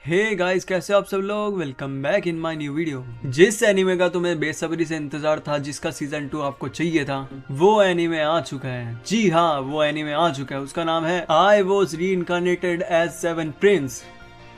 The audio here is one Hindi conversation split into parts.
हे गाइस, कैसे हो आप सब लोग। Welcome back in my new video. जिस एनीमे का तुम्हें बेसब्री से इंतजार था, जिसका सीजन 2 आपको चाहिए था, वो एनीमे आ चुका है। जी हाँ, वो एनीमे आ चुका है। उसका नाम है आई वॉज री इनकारनेटेड एज सेवन प्रिंस।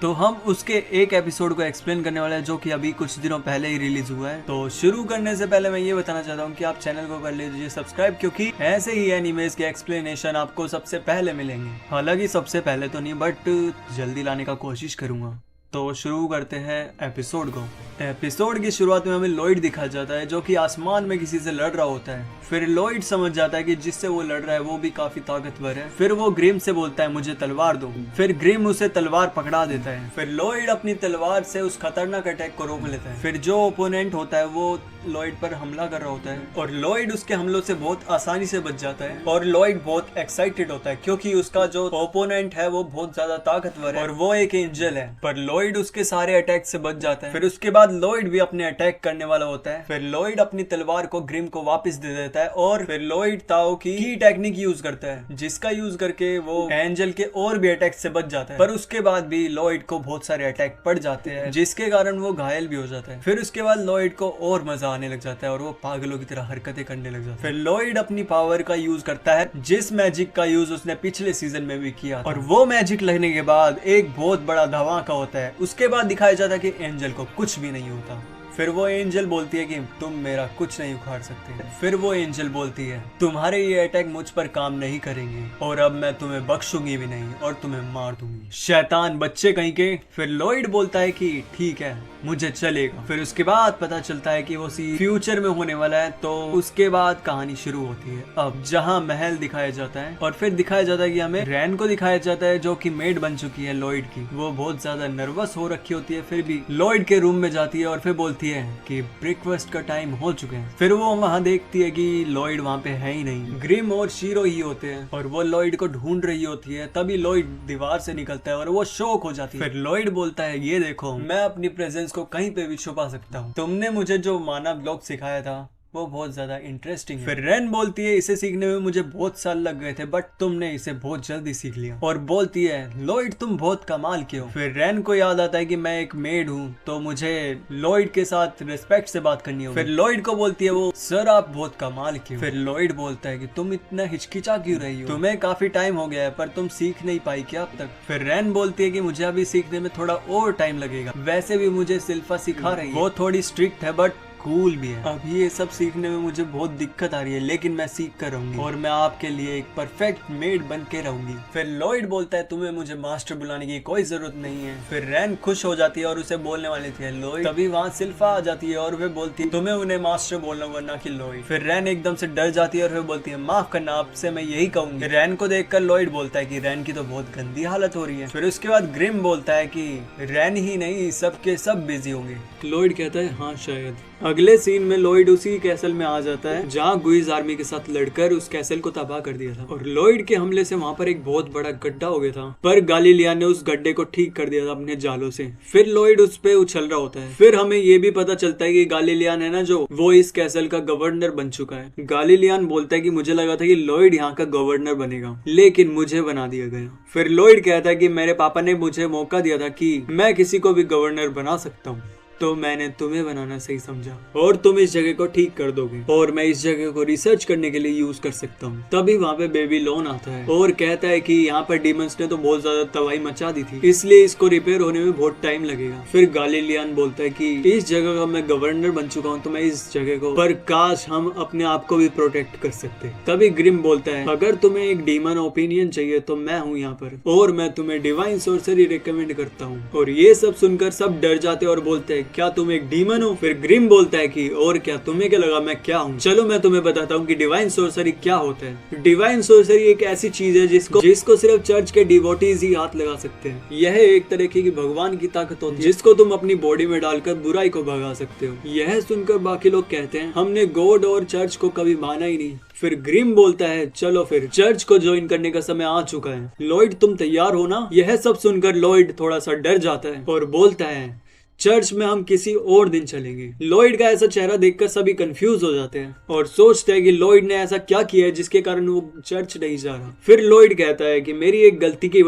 तो हम उसके एक एपिसोड को एक्सप्लेन करने वाले हैं, जो कि अभी कुछ दिनों पहले ही रिलीज हुआ है। तो शुरू करने से पहले मैं ये बताना चाहता हूँ कि आप चैनल को कर लीजिए सब्सक्राइब, क्योंकि ऐसे ही एनिमेज के एक्सप्लेनेशन आपको सबसे पहले मिलेंगे। हालांकि सबसे पहले तो नहीं, बट जल्दी लाने का कोशिश करूंगा। तो शुरू करते हैं एपिसोड को। एपिसोड की शुरुआत में हमें लॉयड दिखाया जाता है, जो कि आसमान में किसी से लड़ रहा होता है। फिर लॉयड समझ जाता है कि जिससे वो लड़ रहा है वो भी काफी ताकतवर है। फिर वो ग्रिम से बोलता है मुझे तलवार दो। फिर ग्रिम उसे तलवार पकड़ा देता है। फिर लॉयड अपनी तलवार से उस खतरनाक अटैक को रोक लेता है। फिर जो ओपोनेंट होता है वो लॉयड पर हमला कर रहा होता है, और लॉयड उसके हमलों से बहुत आसानी से बच जाता है। और लॉयड बहुत एक्साइटेड होता है, क्योंकि उसका जो ओपोनेंट है वो बहुत ज्यादा ताकतवर है और वो एक एंजल है। पर लॉयड उसके सारे अटैक से बच जाता है। फिर उसके बाद लॉयड भी अपने अटैक करने वाला होता है। फिर लॉयड अपनी तलवार को ग्रिम को वापस दे देता है, और फिर लॉयड ताओ की टेक्निक यूज करता है, जिसका यूज करके वो एंजल के और भी अटैक से बच जाता है। पर उसके बाद भी लॉयड को बहुत सारे अटैक पड़ जाते हैं, जिसके कारण वो घायल भी हो जाता है। फिर उसके बाद लॉयड को और मजा आने लग जाता है और वो पागलों की तरह हरकतें करने लग जाता है। फिर लॉयड अपनी पावर का यूज करता है, जिस मैजिक का यूज उसने पिछले सीजन में भी किया था। और वो मैजिक लगने के बाद एक बहुत बड़ा धमाका होता है। उसके बाद दिखाया जाता है कि एंजल को कुछ भी नहीं होता। फिर वो एंजल बोलती है कि तुम मेरा कुछ नहीं उखाड़ सकते। फिर वो एंजल बोलती है तुम्हारे ये अटैक मुझ पर काम नहीं करेंगे, और अब मैं तुम्हें बख्शूंगी भी नहीं और तुम्हें मार दूंगी, शैतान बच्चे कहीं के। फिर लॉयड बोलता है कि ठीक है, मुझे चलेगा। फिर उसके बाद पता चलता है कि वो फ्यूचर में होने वाला है। तो उसके बाद कहानी शुरू होती है, अब जहाँ महल दिखाया जाता है। और फिर दिखाया जाता है कि हमें रैन को दिखाया जाता है, जो कि मेड बन चुकी है लॉयड की। वो बहुत ज्यादा नर्वस हो रखी होती है, फिर भी लॉयड के रूम में जाती है और फिर बोलती है कि ब्रेकफास्ट का टाइम हो चुके हैं। फिर वो वहाँ देखती है कि लॉयड वहाँ पे है ही नहीं, ग्रिम और शीरो ही होते हैं, और वो लॉयड को ढूंढ रही होती है। तभी लॉयड दीवार से निकलता है और वो शॉक हो जाती है। फिर लॉयड बोलता है ये देखो, मैं अपनी प्रेजेंस को कहीं पे भी छुपा सकता हूँ। तुमने मुझे जो माना ब्लॉक सिखाया था वो बहुत ज्यादा इंटरेस्टिंग है। फिर रैन बोलती है इसे सीखने में मुझे बहुत साल लग गए थे, बट तुमने इसे बहुत जल्दी सीख लिया। और बोलती है लॉयड तुम बहुत कमाल के हो। फिर रैन को याद आता है कि मैं एक मेड हूँ, तो मुझे लॉयड के साथ रिस्पेक्ट से बात करनी होगी। फिर लॉयड को बोलती है वो सर आप बहुत कमाल के हो। फिर लॉयड बोलता है कि तुम इतना हिचकिचा क्यों रही हो, तुम्हें काफी टाइम हो गया है पर तुम सीख नहीं पाई क्या अब तक। फिर रैन बोलती है कि मुझे अभी सीखने में थोड़ा और टाइम लगेगा, वैसे भी मुझे सिल्फा सिखा रही है, वो थोड़ी स्ट्रिक्ट है बट कूल भी है। अभी ये सब सीखने में मुझे बहुत दिक्कत आ रही है, लेकिन मैं सीख कर रहूंगी और मैं आपके लिए एक परफेक्ट मेड बन के रहूंगी। फिर लॉयड बोलता है तुम्हें मुझे मास्टर बुलाने की कोई जरूरत नहीं है। फिर रैन खुश हो जाती है और उसे बोलने वाली थी लॉयड, तभी वहाँ सिल्फा आ जाती है और वे बोलती है तुम्हें उन्हें मास्टर बोलना वरना कि लॉयड। फिर रैन एकदम से डर जाती है और फिर बोलती है माफ करना, आपसे मैं यही कहूंगी। रैन को देखकर लॉयड बोलता है कि रैन की तो बहुत गंदी हालत हो रही है। फिर उसके बाद ग्रिम बोलता है कि रैन ही नहीं सबके सब बिजी होंगे। लॉयड कहता है हाँ शायद। अगले सीन में लॉयड उसी कैसल में आ जाता है जहाँ गुइज आर्मी के साथ लड़कर उस कैसल को तबाह कर दिया था, और लॉयड के हमले से वहाँ पर एक बहुत बड़ा गड्ढा हो गया था, पर गालिलियान ने उस गड्ढे को ठीक कर दिया था अपने जालों से। फिर लॉयड उस पे उछल रहा होता है। फिर हमें ये भी पता चलता है कि गालिलियान है ना जो, वो इस कैसल का गवर्नर बन चुका है। गालिलियान बोलता है कि मुझे लगा था कि लॉयड यहाँ का गवर्नर बनेगा, लेकिन मुझे बना दिया गया। फिर लॉयड कहता है कि मेरे पापा ने मुझे मौका दिया था कि मैं किसी को भी गवर्नर बना सकता हूँ, तो मैंने तुम्हें बनाना सही समझा और तुम इस जगह को ठीक कर दोगे, और मैं इस जगह को रिसर्च करने के लिए यूज कर सकता हूँ। तभी वहाँ पे बेबीलोन आता है और कहता है कि यहाँ पर डीमंस ने तो बहुत ज्यादा तबाही मचा दी थी, इसलिए इसको रिपेयर होने में बहुत टाइम लगेगा। फिर गालिलियान बोलता है कि इस जगह का मैं गवर्नर बन चुका हूँ, तो मैं इस जगह को, पर काश हम अपने आप को भी प्रोटेक्ट कर सकते। तभी ग्रिम बोलता है अगर तुम्हें एक डीमन ओपिनियन चाहिए तो मैं हूँ यहाँ पर, और मैं तुम्हें डिवाइन सोर्सरी रिकमेंड करता हूँ। और ये सब सुनकर सब डर जाते और बोलते हैं क्या तुम एक डीमन हो। फिर ग्रिम बोलता है कि और क्या, तुम्हें क्या लगा मैं क्या हूँ। चलो मैं तुम्हें बताता हूँ कि डिवाइन सोर्सरी क्या होता है। डिवाइन सोर्सरी एक ऐसी चीज है जिसको सिर्फ चर्च के डिवोटीज ही हाथ लगा सकते हैं। यह एक तरीके की भगवान की ताकत होती है, जिसको तुम अपनी बॉडी में डालकर बुराई को भगा सकते हो। यह सुनकर बाकी लोग कहते हैं हमने गॉड और चर्च को कभी माना ही नहीं। फिर ग्रिम बोलता है चलो फिर चर्च को ज्वाइन करने का समय आ चुका है। लॉयड तुम तैयार हो ना। यह सब सुनकर लॉयड थोड़ा सा डर जाता है और बोलता है चर्च में हम किसी और दिन चलेंगे। लॉयड का ऐसा चेहरा देखकर सभी कंफ्यूज हो जाते हैं और सोचते हैं कि लॉयड ने ऐसा क्या किया है जिसके कारण वो चर्च नहीं जा रहा। फिर लॉयड कहता है कि मेरी एक गलती की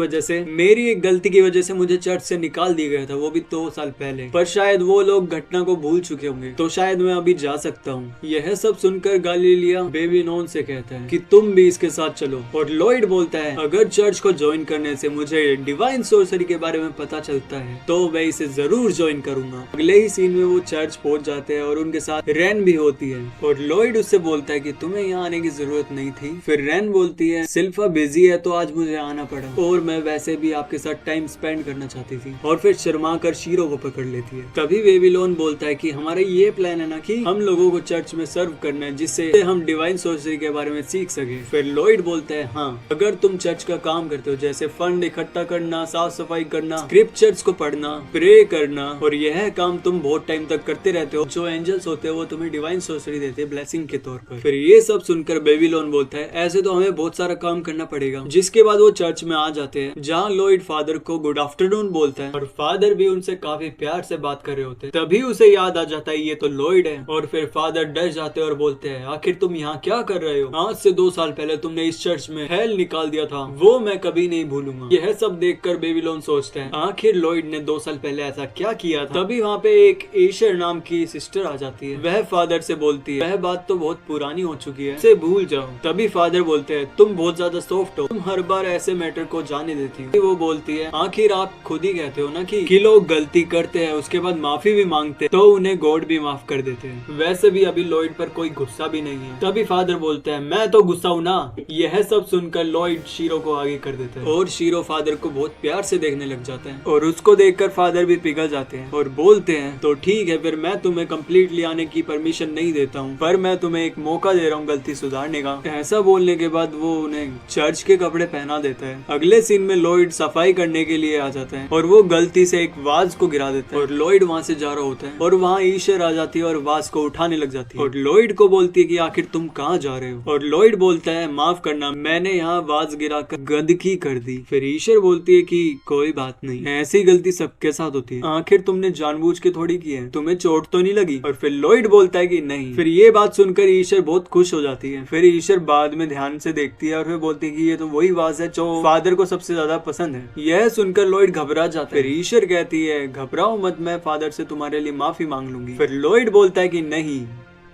वजह से मुझे चर्च से निकाल दिया गया था, वो भी 2 साल पहले, पर शायद वो लोग घटना को भूल चुके होंगे, तो शायद मैं अभी जा सकता हूँ। यह सब सुनकर गैलीलिया बेबीलोन से कहता है कि तुम भी इसके साथ चलो, और लॉयड बोलता है अगर चर्च को ज्वाइन करने से मुझे डिवाइन सोर्सरी के बारे में पता चलता है तो मैं इसे जरूर ज्वाइन करूंगा। अगले ही सीन में वो चर्च पहुंच जाते हैं और उनके साथ रैन भी होती है, और लॉयड उससे बोलता है कि तुम्हें यहाँ आने की जरूरत नहीं थी। फिर रैन बोलती है सिल्फा बिजी है तो आज मुझे आना पड़ा, और मैं वैसे भी आपके साथ टाइम स्पेंड करना चाहती थी, और फिर शर्मा कर शीरो को पकड़ लेती है। तभी बेबीलोन बोलता है कि हमारा ये प्लान है ना कि हम लोगों को चर्च में सर्व करना है जिससे हम डिवाइन सोर्सरी के बारे में सीख सके। फिर लॉयड बोलता है हाँ, अगर तुम चर्च का काम करते हो जैसे फंड इकट्ठा करना, साफ सफाई करना, स्क्रिप्चर्स को पढ़ना, प्रे करना, और यह काम तुम बहुत टाइम तक करते रहते हो, जो एंजल्स होते हैं वो तुम्हें डिवाइन सोर्सरी देते हैं ब्लेसिंग के तौर पर। फिर ये सब सुनकर बेबीलोन बोलता है ऐसे तो हमें बहुत सारा काम करना पड़ेगा। जिसके बाद वो चर्च में आ जाते हैं जहाँ लॉयड फादर को गुड आफ्टरनून बोलता है, और फादर भी उनसे काफी प्यार से बात कर रहे होते हैं। तभी उसे याद आ जाता है ये तो लॉयड है, और फिर फादर डर जाते हैं और बोलते हैं आखिर तुम यहाँ क्या कर रहे हो? आज से 2 साल पहले तुमने इस चर्च में हेल निकाल दिया था, वो मैं कभी नहीं भूलूंगा। यह सब देखकर बेबीलोन सोचते हैं आखिर लॉयड ने 2 साल पहले ऐसा क्या किया था। तभी वहाँ पे एक एशर नाम की सिस्टर आ जाती है। वह फादर से बोलती है वह बात तो बहुत पुरानी हो चुकी है, इसे भूल जाओ। तभी फादर बोलते हैं तुम बहुत ज्यादा सॉफ्ट हो, तुम हर बार ऐसे मैटर को जाने देती हो। वो बोलती है आखिर आप खुद ही कहते हो ना कि लोग गलती करते हैं उसके बाद माफी भी मांगते तो उन्हें गॉड भी माफ कर देते हैं। वैसे भी अभी लॉयड पर कोई गुस्सा भी नहीं है। तभी फादर बोलते हैं मैं तो गुस्सा हूँ ना। यह सब सुनकर लॉयड शीरो को आगे कर देता है, और शीरो फादर को बहुत प्यार से देखने लग जाता है, और उसको देखकर फादर भी पिघल जाते हैं और बोलते हैं तो ठीक है, फिर मैं तुम्हें कम्प्लीटली आने की परमिशन नहीं देता हूँ, पर मैं तुम्हें एक मौका दे रहा हूँ गलती सुधारने का। ऐसा बोलने के बाद वो उन्हें चर्च के कपड़े पहना देता है। अगले सीन में लॉयड सफाई करने के लिए आ जाता है, और वो गलती से एक वाज को गिरा देता है, और लॉयड वहाँ से जा रहा होता है, और वहाँ ईशर आ जाती है और वाज को उठाने लग जाती है, और लॉयड को बोलती है कि आखिर तुम कहाँ जा रहे हो? और लॉयड बोलता है माफ करना, मैंने यहाँ वाज गिरा कर गंदगी कर दी। फिर ईशर बोलती है कि कोई बात नहीं, ऐसी गलती सबके साथ होती है, आखिर तुमने जानबूझ के थोड़ी की है, तुम्हें चोट तो नहीं लगी? और फिर लॉयड बोलता है कि नहीं। फिर ये बात सुनकर ईशर बहुत खुश हो जाती है। फिर ईशर बाद में ध्यान से देखती है और फिर बोलती है कि ये तो वही वाज है जो फादर को सबसे ज्यादा पसंद है। यह सुनकर लॉयड घबरा जाता है। फिर ईशर कहती है घबराओ मत, मैं फादर से तुम्हारे लिए माफी मांग लूंगी। फिर लॉयड बोलता है कि नहीं,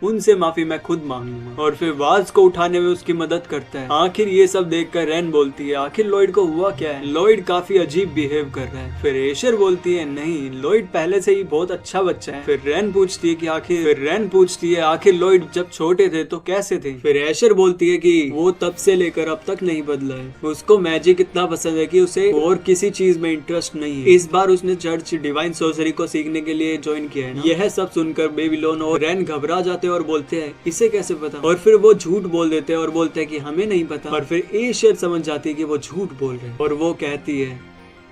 उनसे माफी मैं खुद मांग लूंगा, और फिर वाज को उठाने में उसकी मदद करता है। आखिर ये सब देखकर रैन बोलती है आखिर लॉयड को हुआ क्या है? लॉयड काफी अजीब बिहेव कर रहा है। फिर एशर बोलती है नहीं, लॉयड पहले से ही बहुत अच्छा बच्चा है। फिर रैन पूछती है आखिर लॉयड जब छोटे थे तो कैसे थे? फिर एशर बोलती है कि वो तब से लेकर अब तक नहीं बदला है, उसको मैजिक इतना पसंद है कि उसे और किसी चीज में इंटरेस्ट नहीं है। इस बार उसने चर्च डिवाइन सोर्सरी को सीखने के लिए ज्वाइन किया है ना। यह सब सुनकर बेबीलोन और रैन घबरा जाते और बोलते हैं इसे कैसे पता? और फिर वो झूठ बोल देते हैं और बोलते हैं कि हमें नहीं पता। और फिर एशर समझ जाती है कि वो झूठ बोल रहे हैं, और वो कहती है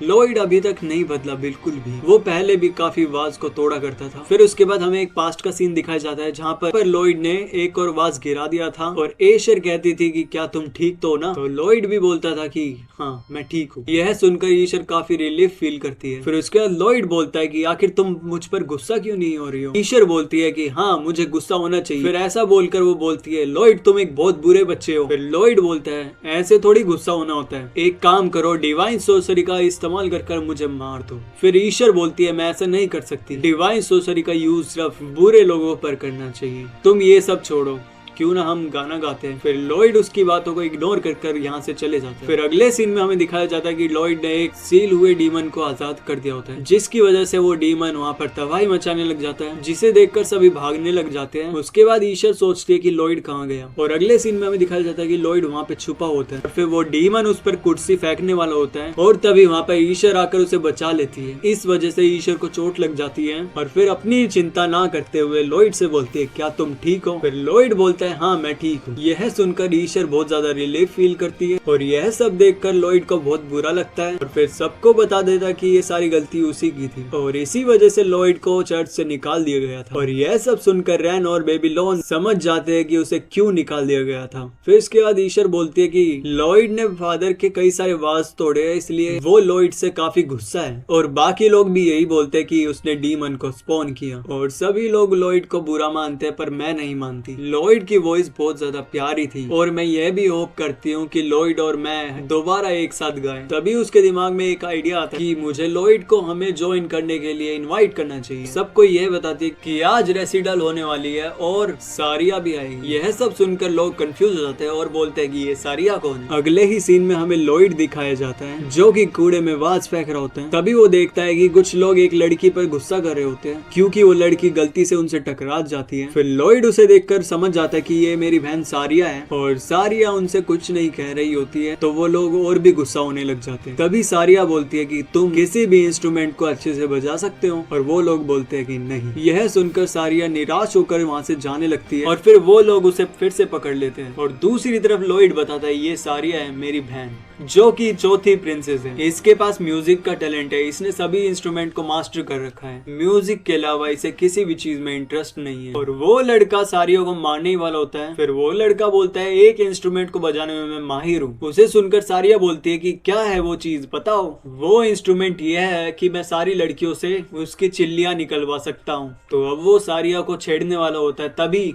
लॉयड अभी तक नहीं बदला बिल्कुल भी, वो पहले भी काफी वाज को तोड़ा करता था। फिर उसके बाद हमें एक पास्ट का सीन दिखाया जाता है जहाँ पर लॉयड ने एक और वाज गिरा दिया था, और एशर कहती थी कि क्या तुम ठीक तो हो ना? तो लॉयड भी बोलता था कि हाँ मैं ठीक हूँ। यह सुनकर ईशर काफी रिलीफ फील करती है। फिर उसके बाद लॉयड बोलता है कि आखिर तुम मुझ पर गुस्सा क्यों नहीं हो रही हो? ईशर बोलती है कि हाँ मुझे गुस्सा होना चाहिए। फिर ऐसा बोलकर वो बोलती है लॉयड तुम एक बहुत बुरे बच्चे हो। फिर लॉयड बोलता है ऐसे थोड़ी गुस्सा होना होता है, एक काम करो डिवाइन सोर्सरी का इस्तेमाल कर मुझे मार दो। फिर ईशर बोलती है मैं ऐसा नहीं कर सकती, डिवाइन सोर्सरी का यूज सिर्फ बुरे लोगों पर करना चाहिए, तुम ये सब छोड़ो, क्यों ना हम गाना गाते हैं। फिर लॉयड उसकी बातों को इग्नोर कर यहाँ से चले जाते हैं। फिर अगले सीन में हमें दिखाया जाता है कि लॉयड ने एक सील हुए डीमन को आजाद कर दिया होता है, जिसकी वजह से वो डीमन वहाँ पर तबाही मचाने लग जाता है, जिसे देखकर सभी भागने लग जाते हैं। उसके बाद ईशर सोचती है कि लॉयड कहाँ गया, और अगले सीन में हमें दिखाया जाता है कि लॉयड वहाँ पे छुपा होता है, और फिर वो डीमन उस पर कुर्सी फेंकने वाला होता है, और तभी वहाँ पे ईशर आकर उसे बचा लेती है। इस वजह से ईशर को चोट लग जाती है, और फिर अपनी चिंता ना करते हुए लॉयड से बोलती है क्या तुम ठीक हो? फिर लॉयड बोलता बोलता है हाँ मैं ठीक हूँ। यह सुनकर ईशर बहुत ज्यादा रिलीफ फील करती है और यह सब देखकर लॉयड को बहुत बुरा लगता है और फिर सबको बता देता कि ये सारी गलती उसी की थी और इसी वजह से लॉयड को चर्च से निकाल दिया गया था। और यह सब सुनकर रैन और बेबीलोन समझ जाते हैं कि उसे क्यों निकाल दिया गया था। फिर इसके बाद ईशर बोलती है कि लॉयड ने फादर के कई सारे वाज तोड़े हैं, इसलिए वो लॉयड से काफी गुस्सा है। और बाकी लोग भी यही बोलते हैं कि उसने डीमन को स्पॉन किया और सभी लोग लॉयड को बुरा मानते हैं, पर मैं नहीं मानती। लॉयड की वॉइस बहुत ज्यादा प्यारी थी और मैं यह भी होप करती हूँ कि लॉयड और मैं दोबारा एक साथ गाएं। तभी उसके दिमाग में एक आइडिया आता है कि मुझे लॉयड को हमें ज्वाइन करने के लिए इनवाइट करना चाहिए। सबको यह बताती है कि आज रेसिडल होने वाली है और सारिया भी आएगी। यह सब सुनकर लोग कंफ्यूज हो जाते हैं और बोलते हैं कि ये सारिया कौन है। अगले ही सीन में हमें लॉयड दिखाया जाता है जो कि कूड़े में वाज फेंक रहा होता है। तभी वो देखता है कि कुछ लोग एक लड़की पर गुस्सा कर रहे होते हैं क्योंकि वो लड़की गलती से उनसे टकरा जाती है। फिर लॉयड उसे देखकर समझ जाता है कि ये मेरी बहन सारिया है और सारिया उनसे कुछ नहीं कह रही होती है, तो वो लोग और भी गुस्सा होने लग जाते हैं। तभी सारिया बोलती है कि तुम किसी भी इंस्ट्रूमेंट को अच्छे से बजा सकते हो और वो लोग बोलते हैं कि नहीं। यह सुनकर सारिया निराश होकर वहाँ से जाने लगती है और फिर वो लोग उसे फिर से पकड़ लेते हैं। और दूसरी तरफ लॉयड बताता है ये सारिया है मेरी बहन जो कि चौथी प्रिंसेस है। इसके पास म्यूजिक का टैलेंट है, इसने सभी इंस्ट्रूमेंट को मास्टर कर रखा है। म्यूजिक के अलावा इसे किसी भी चीज में इंटरेस्ट नहीं है। और वो लड़का सारिया को मारने ही वाला होता है। फिर वो लड़का बोलता है एक इंस्ट्रूमेंट को बजाने में मैं माहिर हूँ। उसे सुनकर सारिया बोलती है कि क्या है वो चीज बताओ। वो इंस्ट्रूमेंट यह है कि मैं सारी लड़कियों से उसकी चिल्लियां निकलवा सकता हूँ। तो अब वो सारिया को छेड़ने वाला होता है।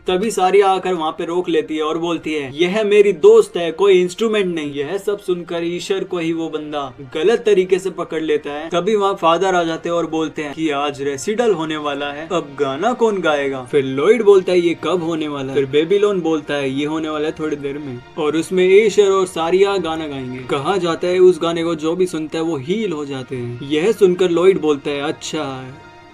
तभी सारिया आकर वहाँ पे रोक लेती है और बोलती है यह मेरी दोस्त है, कोई इंस्ट्रूमेंट नहीं। यह सब सुनकर ईशर को ही वो बंदा गलत तरीके से पकड़ लेता है। तभी वहाँ फादर आ जाते हैं और बोलते हैं कि आज रेसिडल होने वाला है, अब गाना कौन गाएगा। फिर लॉयड बोलता है ये कब होने वाला है। फिर बेबीलोन बोलता है ये होने वाला है थोड़ी देर में और उसमें ईशर और सारिया गाना गाएंगे। कहा जाता है उस गाने को जो भी सुनता है वो हील हो जाते हैं। यह सुनकर लॉयड बोलता है अच्छा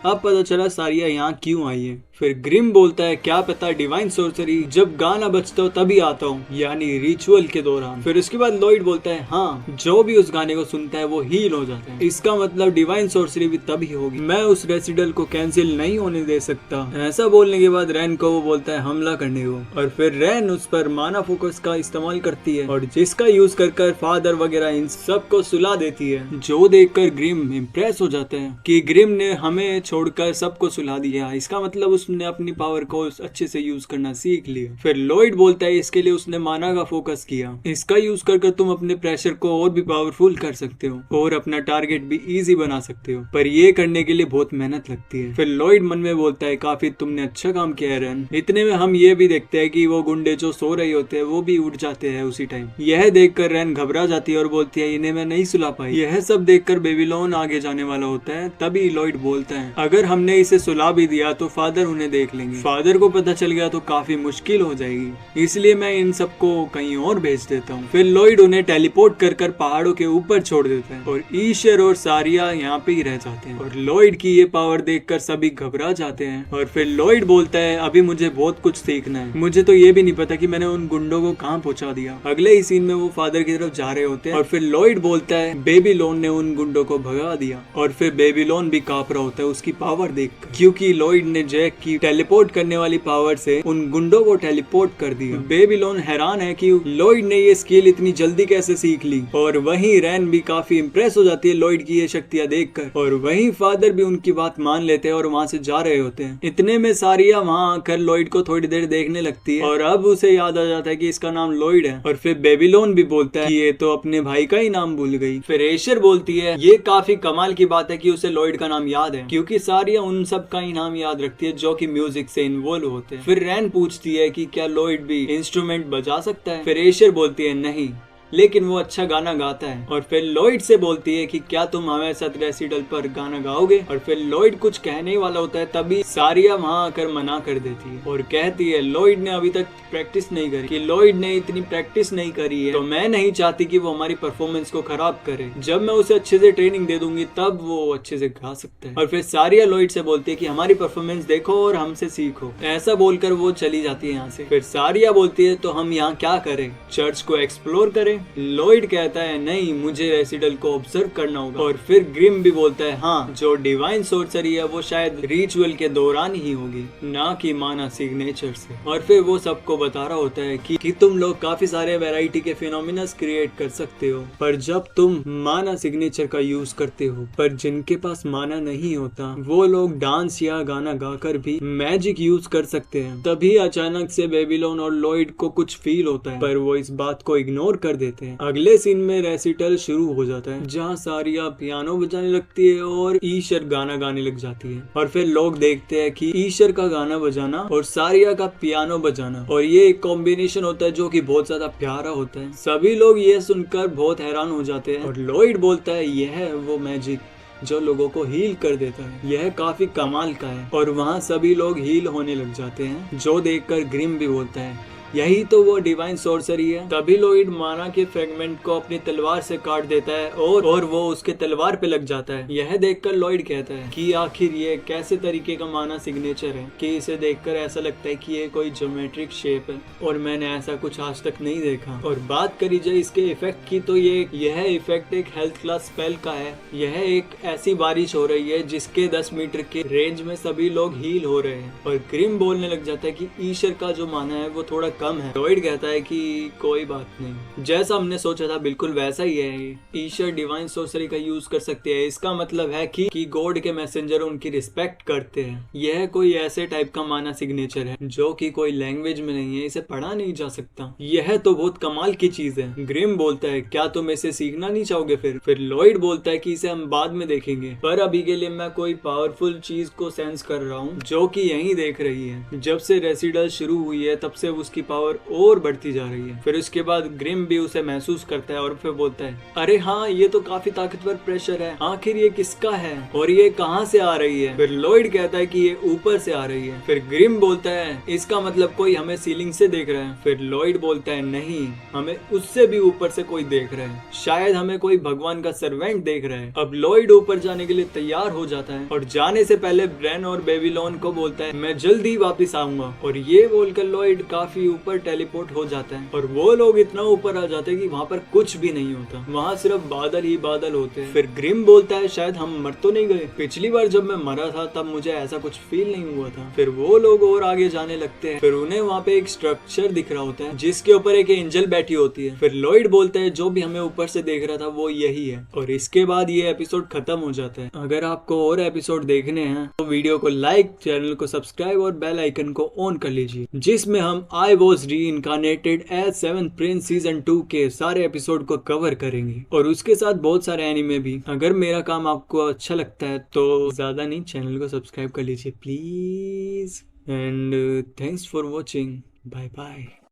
अब पता चला सारिया यहाँ क्यों आई है। फिर ग्रिम बोलता है क्या पता डिवाइन सोर्सरी जब गाना बजता हो तभी आता हूँ, यानी रिचुअल के दौरान। फिर उसके बाद लॉयड बोलता है हाँ जो भी उस गाने को सुनता है वो हील हो जाता है, इसका मतलब डिवाइन सोर्सरी भी तभी होगी। मैं उस रेसिडल को कैंसिल नहीं होने दे सकता। ऐसा बोलने के बाद रैन को वो बोलता है हमला करने को और फिर रैन उस पर माना फोकस का इस्तेमाल करती है और जिसका यूज कर फादर वगैरह इन सब को सुला देती है। जो देखकर ग्रिम इम्प्रेस हो जाते हैं कि ग्रिम ने हमें छोड़कर सबको सुला दिया, इसका मतलब उसने अपनी पावर को अच्छे से यूज करना सीख लिया। फिर लॉयड बोलता है इसके लिए उसने माना का फोकस किया, इसका यूज कर तुम अपने प्रेशर को और भी पावरफुल कर सकते हो और अपना टारगेट भी इजी बना सकते हो, पर ये करने के लिए बहुत मेहनत लगती है। फिर लॉयड मन में बोलता है काफी तुमने अच्छा काम किया है रैन। इतने में हम ये भी देखते हैं कि वो गुंडे जो सो रहे होते हैं वो भी उठ जाते हैं उसी टाइम। यह देखकर रैन घबरा जाती है और बोलती है इन्हें मैं नहीं सुला पाई। यह सब देखकर बेबीलोन आगे जाने वाला होता है। तभी लॉयड बोलता है अगर हमने इसे सुला भी दिया तो फादर उन्हें देख लेंगे, फादर को पता चल गया तो काफी मुश्किल हो जाएगी, इसलिए मैं इन सबको कहीं और भेज देता हूँ। फिर लॉयड उन्हें टेलीपोर्ट कर पहाड़ों के ऊपर छोड़ देता है और ईशर और सारिया यहाँ पे ही रह जाते हैं। और लॉयड की ये पावर देखकर सभी घबरा जाते हैं। और फिर लॉयड बोलता है अभी मुझे बहुत कुछ सीखना है, मुझे तो ये भी नहीं पता कि मैंने उन गुंडों को कहाँ पहुंचा दिया। अगले ही सीन में वो फादर की तरफ जा रहे होते हैं और फिर लॉयड बोलता है बेबीलोन ने उन गुंडों को भगा दिया। और फिर बेबीलोन भी कांप रहा होता है उसकी पावर देखकर, क्योंकि लॉयड ने जैक की टेलीपोर्ट करने वाली पावर से उन गुंडों को टेलीपोर्ट कर दिया। बेबीलोन हैरान है कि लॉयड ने ये स्किल इतनी जल्दी कैसे सीख ली। और वहीं रैन भी काफी इम्प्रेस हो जाती है लॉयड की ये शक्तियां देखकर। और वहीं फादर भी उनकी बात मान लेते हैं और वहां से जा रहे होते हैं। इतने में सारिया वहां आकर लॉयड को थोड़ी देर देखने लगती है और अब उसे याद आ जाता है कि इसका नाम लॉयड है। और फिर बेबीलोन भी बोलता है कि ये तो अपने भाई का ही नाम भूल गई। फिर एशर बोलती है ये काफी कमाल की बात है कि उसे लॉयड का नाम याद है, क्योंकि सारिया उन सब का ही नाम याद रखती है जो कि म्यूजिक से इन्वॉल्व होते हैं। फिर रैन पूछती है कि क्या लॉयड भी इंस्ट्रूमेंट बजा सकता है। फिर एशर बोलती है नहीं, लेकिन वो अच्छा गाना गाता है। और फिर लॉयड से बोलती है कि क्या तुम हमारे साथ रेसिडल पर गाना गाओगे। और फिर लॉयड कुछ कहने ही वाला होता है, तभी सारिया वहां आकर मना कर देती है और कहती है लॉयड ने अभी तक प्रैक्टिस नहीं करी, कि लॉयड ने इतनी प्रैक्टिस नहीं करी है तो मैं नहीं चाहती कि वो हमारी परफॉर्मेंस को खराब करे। जब मैं उसे अच्छे से ट्रेनिंग दे दूंगी तब वो अच्छे से गा सकता है। और फिर सारिया लॉयड से बोलती है कि हमारी परफॉर्मेंस देखो और हमसे सीखो। ऐसा बोलकर वो चली जाती है यहाँ से। फिर सारिया बोलती है तो हम यहाँ क्या करें, चर्च को एक्सप्लोर करें। लॉयड कहता है नहीं, मुझे रेसिडल को ऑब्जर्व करना होगा। और फिर ग्रिम भी बोलता है हाँ, जो डिवाइन सोर्सरी है वो शायद रिचुअल के दौरान ही होगी, ना कि माना सिग्नेचर से। और फिर वो सबको बता रहा होता है कि तुम लोग काफी सारे वैरायटी के फिनोमिनस क्रिएट कर सकते हो, पर जब तुम माना सिग्नेचर का यूज करते हो, पर जिनके पास माना नहीं होता वो लोग डांस या गाना गाकर भी मैजिक यूज कर सकते हैं। तभी अचानक से बेबीलोन और लॉयड को कुछ फील होता है, पर वो इस बात को इग्नोर कर देते हैं। अगले सीन में रेसिटल शुरू हो जाता है, जहाँ सारिया पियानो बजाने लगती है और ईशर गाना गाने लग जाती है। और फिर लोग देखते हैं कि ईशर का गाना बजाना और सारिया का पियानो बजाना, और ये एक कॉम्बिनेशन होता है जो कि बहुत ज्यादा प्यारा होता है। सभी लोग ये सुनकर बहुत हैरान हो जाते हैं और लॉयड बोलता है यह है वो मैजिक जो लोगों को हील कर देता है, यह काफी कमाल का है। और वहाँ सभी लोग हील होने लग जाते हैं, जो देखकर ग्रिम भी बोलता है यही तो वो डिवाइन सोर्सरी है। तभी लॉयड माना के फ्रेगमेंट को अपनी तलवार से काट देता है और वो उसके तलवार पे लग जाता है। यह देखकर लॉयड कहता है कि आखिर ये कैसे तरीके का माना सिग्नेचर है कि इसे देखकर ऐसा लगता है कि ये कोई ज्योमेट्रिक शेप है और मैंने ऐसा कुछ आज तक नहीं देखा। और बात करी जाए इसके इफेक्ट की तो यह इफेक्ट एक हेल्थ क्लास स्पेल का है। यह एक ऐसी बारिश हो रही है जिसके 10 मीटर के रेंज में सभी लोग हील हो रहे हैं। और ग्रिम बोलने लग जाता है कि ईशर का जो माना है वो थोड़ा कम है। लॉयड कहता है कि कोई बात नहीं, जैसा हमने सोचा था बिल्कुल वैसा ही है। ईशर डिवाइन सोर्सरी का यूज कर सकते हैं, इसका मतलब है कि गॉड के मैसेंजर उनकी रिस्पेक्ट करते हैं। यह कोई ऐसे टाइप का माना सिग्नेचर है जो कि कोई लैंग्वेज में नहीं है, इसे पढ़ा नहीं जा सकता। यह तो बहुत कमाल की चीज है। ग्रिम बोलता है क्या तुम इसे सीखना नहीं चाहोगे? फिर लॉयड बोलता है कि इसे हम बाद में देखेंगे, पर अभी के लिए मैं कोई पावरफुल चीज को सेंस कर रहा हूँ जो कि यहीं देख रही है। जब से रेसिडल शुरू हुई है तब से उसकी पावर और बढ़ती जा रही है। फिर उसके बाद ग्रिम भी उसे महसूस करता है और फिर बोलता है अरे हाँ, ये तो काफी ताकतवर प्रेशर है, आखिर ये किसका है और ये कहाँ से आ रही है? फिर लॉयड कहता है कि ये ऊपर से आ रही है। फिर ग्रिम बोलता है इसका मतलब कोई हमें सीलिंग से देख रहा है। फिर लॉयड बोलता है नहीं, हमें उससे भी ऊपर से कोई देख रहा है, शायद हमें कोई भगवान का सर्वेंट देख रहा है। अब लॉयड ऊपर जाने के लिए तैयार हो जाता है और जाने से पहले ब्रेन और बेबीलोन को बोलता है मैं जल्दी वापिस आऊंगा। और ये बोलकर लॉयड काफी ऊपर टेलीपोर्ट हो जाता है और वो लोग इतना ऊपर आ जाते हैं कि वहाँ पर कुछ भी नहीं होता, वहाँ सिर्फ बादल ही बादल होते हैं। फिर ग्रिम बोलता है शायद हम मर तो नहीं गए, पिछली बार जब मैं मरा था तब मुझे ऐसा कुछ फील नहीं हुआ था। फिर वो लोग और आगे जाने लगते हैं। फिर उन्हें वहाँ पे एक स्ट्रक्चर दिख रहा होता है जिसके ऊपर एक एंजल बैठी होती है। फिर लॉयड बोलता है जो भी हमें ऊपर से देख रहा था वो यही है। और इसके बाद ये एपिसोड खत्म हो जाता है। अगर आपको और एपिसोड देखने हैं तो वीडियो को लाइक, चैनल को सब्सक्राइब और बेल आइकन को ऑन कर लीजिए, जिसमें हम I was reincarnated as 7th prince season 2 के सारे एपिसोड को कवर करेंगे और उसके साथ बहुत सारे एनिमे भी। अगर मेरा काम आपको अच्छा लगता है तो ज्यादा नहीं, चैनल को सब्सक्राइब कर लीजिए please. And thanks for watching, bye bye.